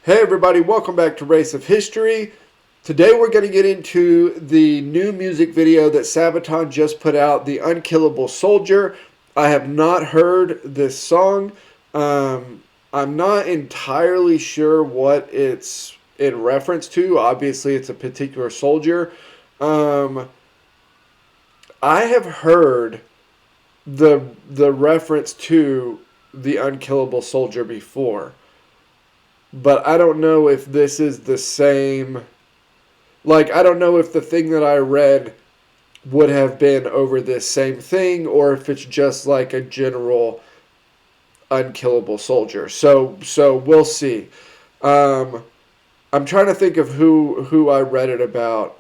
Hey everybody, welcome back to Race of History. Today we're going to get into the new music video that Sabaton just put out, the Unkillable Soldier. I have not heard this song. I'm not entirely sure what it's in reference to. Obviously it's a particular soldier. I have heard the reference to the Unkillable Soldier before. But I don't know if this is the same. Like, I don't know if the thing that I read would have been over this same thing, or if it's just like a general unkillable soldier. So we'll see. I'm trying to think of who I read it about.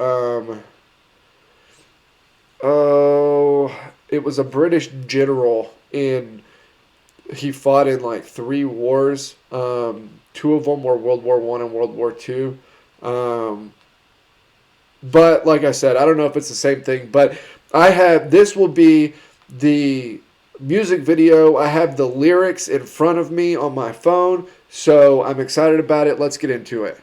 It was a British general he fought in like 3 wars. Two of them were World War I and World War II. But like I said, I don't know if it's the same thing. But this will be the music video. I have the lyrics in front of me on my phone. So I'm excited about it. Let's get into it.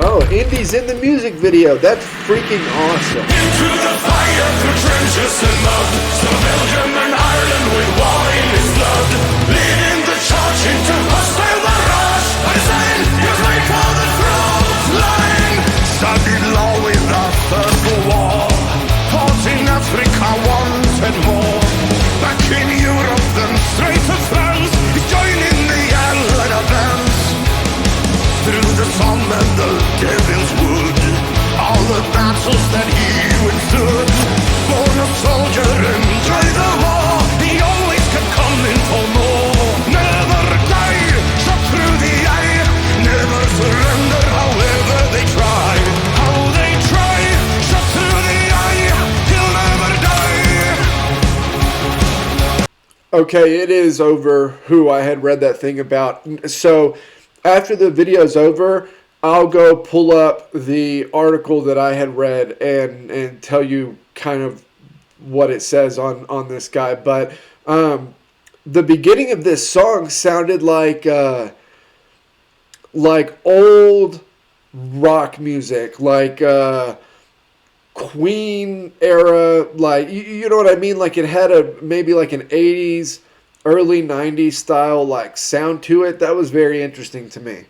Oh, Indy's in the music video. That's freaking awesome. Into the fire through trenches and mud. Still Belgium and Ireland with war in his blood. Leading the charge into hostile barrage. I said, you're right for the front line. Studied law with the First War. Fought in Africa once and more. Back in Europe, then straight to France. Joining the Allied advance. Through the sun and the devil's wood, all the battles that he withstood. Born a soldier, enjoy the war. He always kept coming for more. Never die, shot through the eye. Never surrender, however they try. How they try, shot through the eye. He'll never die. Okay, it is over who I had read that thing about. So after the video's over, I'll go pull up the article that I had read and tell you kind of what it says on this guy. But the beginning of this song sounded like old rock music, like Queen era, like you know what I mean? Like it had maybe like an 80s, early 90s style like sound to it. That was very interesting to me.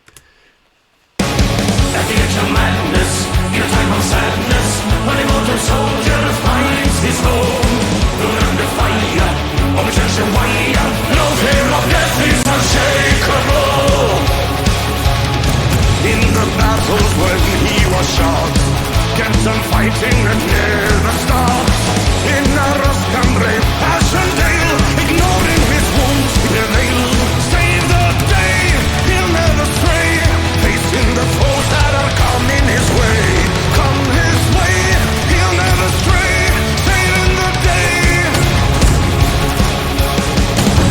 At the edge of madness, in a time of sadness, when a mortal soldier finds his home. Under fire, objection wire, no fear of death is unshakable. In the battles when he was shot, kept on fighting and never stopped. In a rust and brave Passchendaele, ignoring his wounds, prevail. Save the day, he'll never stray. Facing the foes that are coming his way. Come his way, he'll never stray. Saving the day.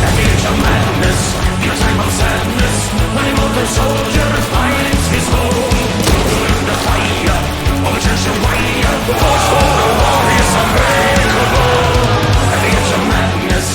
At the edge of madness, in a time of sadness, when a mortal soldier finds his home. Under fire, objection wire, force for the war is unbreakable. At the edge of madness,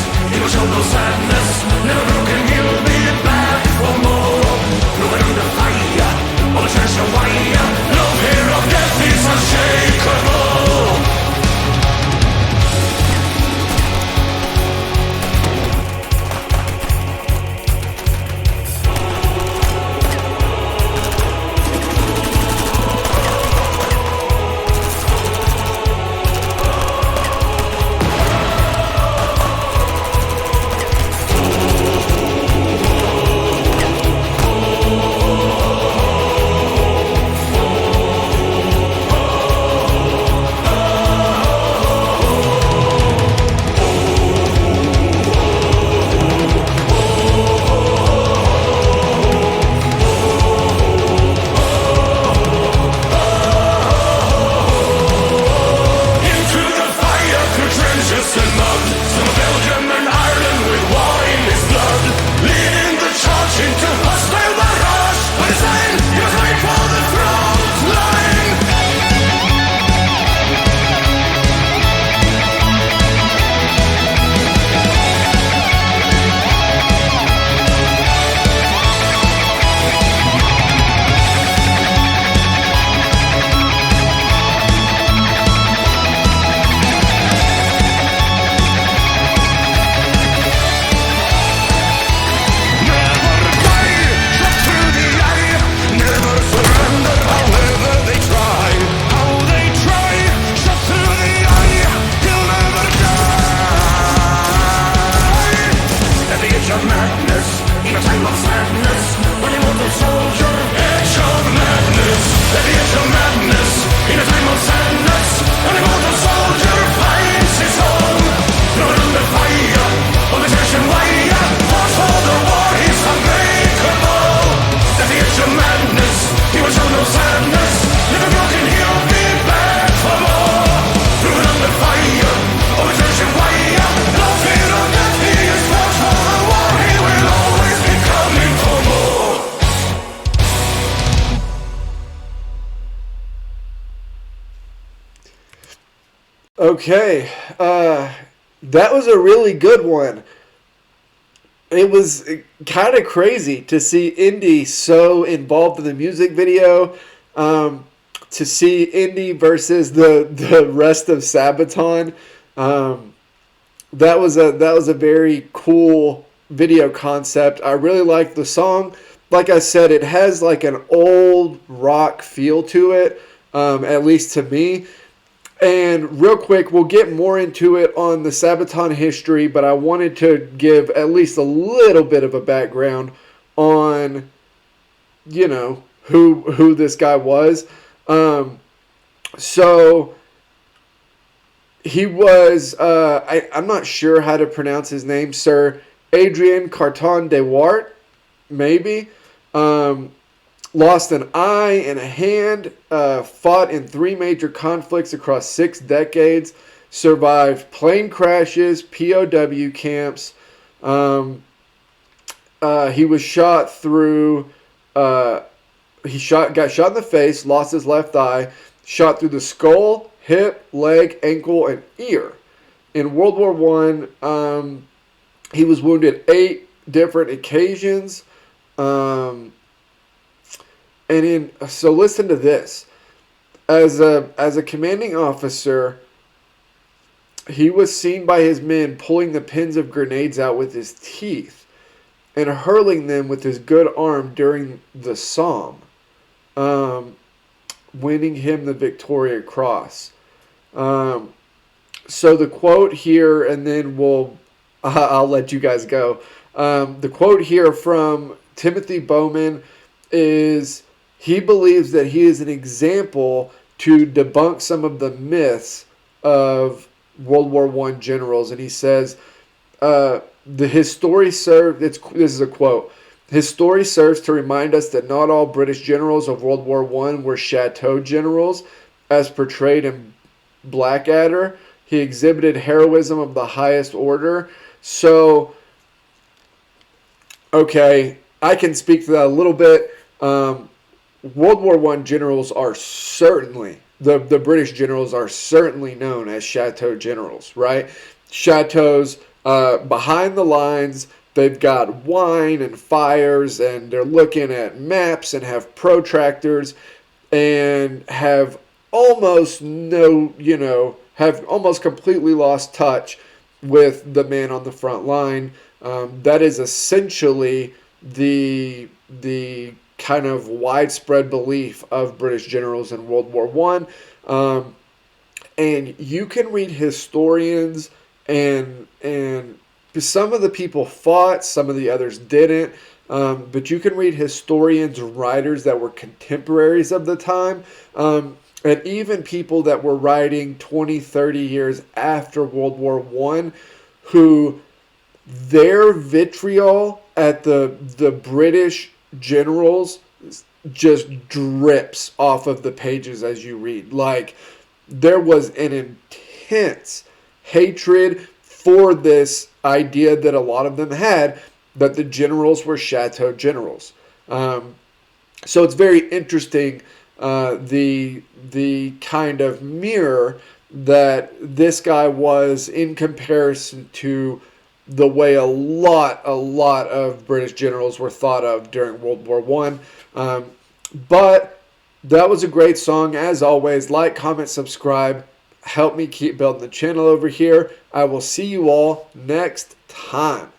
Okay, that was a really good one. It was kind of crazy to see Indy so involved in the music video. To see Indy versus the rest of Sabaton. That was a very cool video concept. I really liked the song. Like I said, it has like an old rock feel to it, at least to me. And real quick, we'll get more into it on the Sabaton history, but I wanted to give at least a little bit of a background on, who this guy was. So he was, I'm not sure how to pronounce his name, Sir Adrian Carton de Wiart, maybe. Lost an eye and a hand, fought in 3 major conflicts across 6 decades, survived plane crashes, POW camps. He was shot through, got shot in the face, lost his left eye, shot through the skull, hip, leg, ankle, and ear. In World War I, he was wounded 8 different occasions. So listen to this. As a commanding officer, he was seen by his men pulling the pins of grenades out with his teeth and hurling them with his good arm during the Somme, winning him the Victoria Cross. So the quote here, and then I'll let you guys go. The quote here from Timothy Bowman is, he believes that he is an example to debunk some of the myths of World War I generals. And he says, his story serves, this is a quote, his story serves to remind us that not all British generals of World War I were chateau generals, as portrayed in Blackadder. He exhibited heroism of the highest order. So, okay, I can speak to that a little bit. World War I generals are certainly, the British generals are certainly known as chateau generals, right? Chateaus behind the lines, they've got wine and fires, and they're looking at maps and have protractors and have almost have almost completely lost touch with the man on the front line. That is essentially the kind of widespread belief of British generals in World War I. And you can read historians, and some of the people fought, some of the others didn't. But you can read historians and writers that were contemporaries of the time, and even people that were writing 20, 30 years after World War I, who their vitriol at the British generals just drips off of the pages as you read. Like, there was an intense hatred for this idea that a lot of them had, that the generals were chateau generals. So it's very interesting, the kind of mirror that this guy was in comparison to the way a lot of British generals were thought of during World War I. But that was a great song. As always, like, comment, subscribe. Help me keep building the channel over here. I will see you all next time.